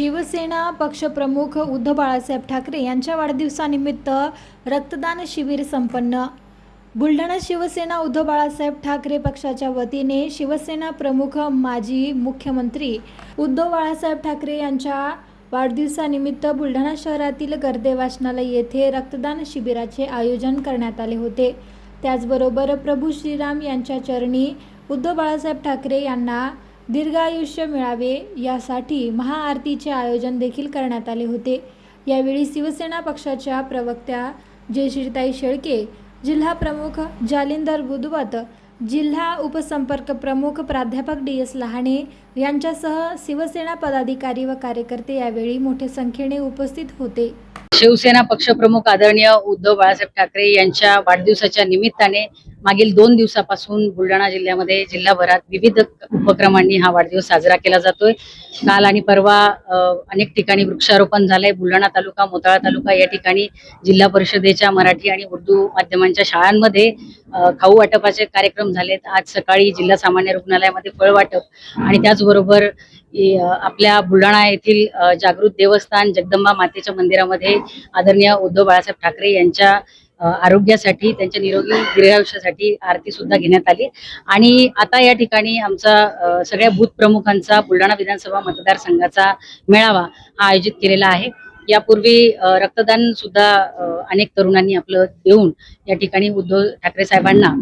शिवसेना पक्षप्रमुख उद्धव बाळासाहेब ठाकरे यांच्या वाढदिवसानिमित्त रक्तदान शिबिर संपन्न। बुलढाणा शिवसेना उद्धव बाळासाहेब ठाकरे पक्षाच्या वतीने शिवसेना प्रमुख माजी मुख्यमंत्री उद्धव बाळासाहेब ठाकरे यांच्या वाढदिवसानिमित्त बुलढाणा शहरातील गर्दे वाचनालय येथे रक्तदान शिबिराचे आयोजन करण्यात आले होते। त्याचबरोबर प्रभू श्रीराम यांच्या चरणी उद्धव बाळासाहेब ठाकरे यांना दीर्घायुष्य मिळावे यासाठी महाआरतीचे आयोजन देखील करण्यात आले होते। यावेळी शिवसेना पक्षाच्या प्रवक्त्या जयश्रीताई शेळके, जिल्हा प्रमुख जालिंदर बुधवत, जिल्हा उपसंपर्क प्रमुख प्राध्यापक DS लहाने यांच्यासह शिवसेना पदाधिकारी व कार्यकर्ते यावेळी मोठ्या संख्येने उपस्थित होते। शिवसेना पक्षप्रमुख आदरणीय उद्धव बाळासाहेब ठाकरे यांच्या वाढदिवसाच्या निमित्ताने मागील 2 दिवसापासून बुलढाणा जिल्ह्यामध्ये जिल्हाभरात विविध उपक्रमांनी हा वाढदिवस साजरा केला जातोय। काल आणि परवा अनेक ठिकाणी वृक्षारोपण झालंय। बुलढाणा तालुका, मोताळा तालुका या ठिकाणी जिल्हा परिषदेच्या मराठी आणि उर्दू माध्यमांच्या शाळांमध्ये खाऊ वाटपाचे कार्यक्रम झालेत। आज सकाळी जिल्हा सामान्य रुग्णालयामध्ये फळ वाटप आणि त्याचबरोबर आपल्या बुलढाणा येथील जागृत देवस्थान जगदंबा मातेच्या मंदिरामध्ये आदरणीय उद्धव बाळासाहेब ठाकरे यांच्या आरोग्यासाठी, त्यांच्या निरोगी दीर्घायुष्यासाठी आरती सुद्धा घेण्यात आली। आणि आता या ठिकाणी आमचा सगळ्या बूथ प्रमुखांचा बुलढाणा विधानसभा मतदारसंघाचा मेळावा हा आयोजित केलेला आहे। यापूर्वी रक्तदान सुद्धा अनेक तरुणांनी आपलं देऊन या ठिकाणी उद्धव ठाकरे साहेबांना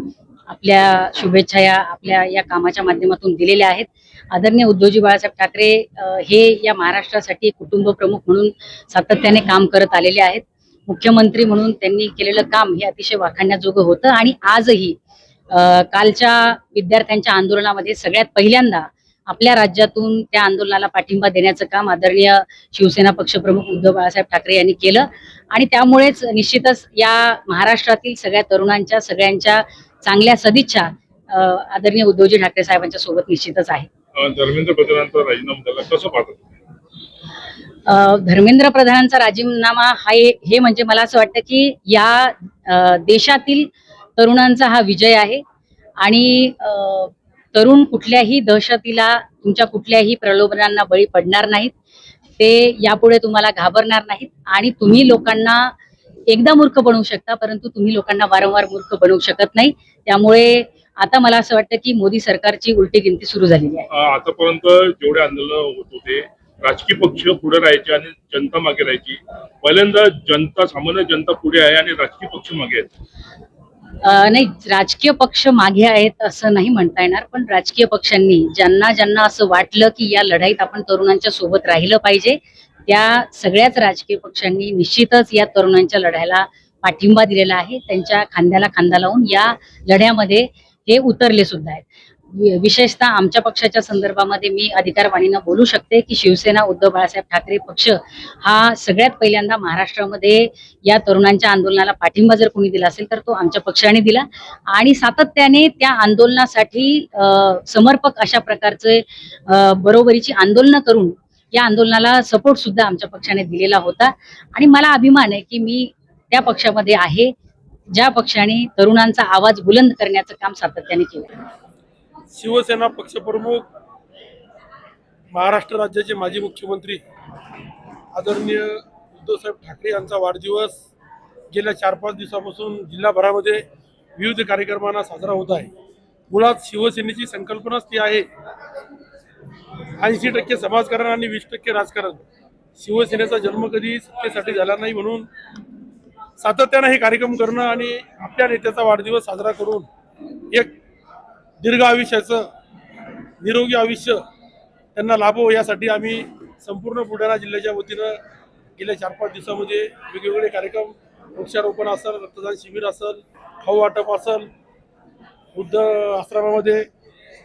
आपल्या शुभेच्छा आपल्या या कामाच्या माध्यमातून दिलेल्या आहेत। आदरणीय उद्धवजी बाळासाहेब ठाकरे हे या महाराष्ट्रासाठी कुटुंब प्रमुख म्हणून सातत्याने काम करत आलेले आहेत। मुख्यमंत्री म्हणून त्यांनी केलेलं काम हे अतिशय वाखाणण्याजोगं होतं आणि आजही कालच्या विद्यार्थ्यांच्या आंदोलनामध्ये सगळ्यात पहिल्यांदा आपल्या राज्यातून त्या आंदोलनाला पाठिंबा देण्याचं काम आदरणीय शिवसेना पक्षप्रमुख उद्धव बाळासाहेब ठाकरे यांनी केलं आणि त्यामुळेच निश्चितच या महाराष्ट्रातील सगळ्या तरुणांच्या सगळ्यांच्या चांगल्या सदिच्छा आदरणीय उद्धवजी ठाकरे साहेबांच्या सोबत निश्चितच आहे। धर्मेंद्र प्रधानांचा राजीनामा त्याला कसं पाहतात? धर्मेंद्र प्रधानांचा राजीनामा हे म्हणजे मला असं वाटतं की या देशातील तरुणांचा हा विजय आहे आणि तरुण कुठल्याही दहशतीला, तुमच्या कुठल्याही प्रलोभनांना बळी पडणार नाहीत। ते यापुढे तुम्हाला घाबरणार नाहीत आणि तुम्ही लोकांना एकदा मूर्ख बनवू शकता, परंतु तुम्ही लोकांना वारंवार मूर्ख बनवू शकत नाही। त्यामुळे आता मला असं वाटतं की मोदी सरकारची उलटी गिनती सुरू झालेली आहे। आतापर्यंत जेवढे आंदोलन होत होते, राजकीय पक्ष पुढे राहायचे आणि जनता मागे राहायची। पहिल्यांदा जनता, सामान्य जनता पुढे आहे आणि राजकीय पक्ष मागे आहेत। नाही, राजकीय पक्ष मागे आहेत असं नाही म्हणता येणार, पण राजकीय पक्षांनी ज्यांना असं वाटलं की या लढाईत आपण तरुणांच्या सोबत राहिलं पाहिजे, त्या सगळ्याच राजकीय पक्षांनी निश्चितच या तरुणांच्या लढ्याला पाठिंबा दिलेला आहे। त्यांच्या खांद्याला खांदा लावून या लढ्यामध्ये हे उतरले सुद्धा आहेत। विशेषतः आमच्या पक्षाच्या संदर्भामध्ये मी अधिकारवाणीनं बोलू शकते की शिवसेना उद्धव बाळासाहेब ठाकरे पक्ष हा सगळ्यात पहिल्यांदा महाराष्ट्रामध्ये या तरुणांच्या आंदोलनाला पाठिंबा जर कोणी दिला असेल तर तो आमच्या पक्षाने दिला आणि सातत्याने त्या आंदोलनासाठी समर्पक अशा प्रकारचे बरोबरीची आंदोलनं करून या आंदोलनाला सपोर्ट सुद्धा आमच्या पक्षाने दिलेला होता आणि मला अभिमान आहे की मी त्या पक्षामध्ये आहे ज्या पक्षाने तरुणांचा आवाज बुलंद करण्याचं काम सातत्याने केलं। शिवसेना पक्षप्रमुख, महाराष्ट्र राज्याचे माजी मुख्यमंत्री आदरणीय उद्धवसाहेब ठाकरे यांचा वाढदिवस गेल्या 4-5 दिवसापासून जिल्हाभरामध्ये विविध कार्यक्रमांना साजरा होत आहे। मुळात शिवसेनेची संकल्पनाच ती आहे 80% समाजकारण आणि 20% राजकारण। शिवसेनेचा जन्म कधी सत्तेसाठी झाला नाही, म्हणून सातत्याने हे कार्यक्रम करणं आणि आपल्या नेत्याचा वाढदिवस साजरा करून एक दीर्घ आयुष्याचं, निरोगी आयुष्य त्यांना लाभो यासाठी आम्ही संपूर्ण बुलढाणा जिल्ह्याच्या वतीनं गेल्या 4-5 दिवसामध्ये वेगवेगळे कार्यक्रम, वृक्षारोपण असेल, रक्तदान शिबिर असेल, खाऊ वाटप असेल, बुद्ध आश्रमामध्ये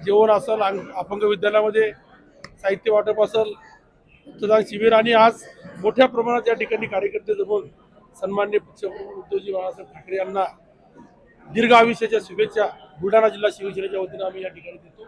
जेवण असेल, अपंग विद्यालयामध्ये साहित्य वाटप असेल, रक्तदान शिबिर आणि आज मोठ्या प्रमाणात या ठिकाणी कार्यकर्ते जमून सन्माननीय पक्षप्रमुख उद्धवजी बाळासाहेब ठाकरे यांना दीर्घ आयुष्याच्या शुभेच्छा बुलढाणा जिल्हा शिवसेनेच्या वतीनं आम्ही या ठिकाणी देतो।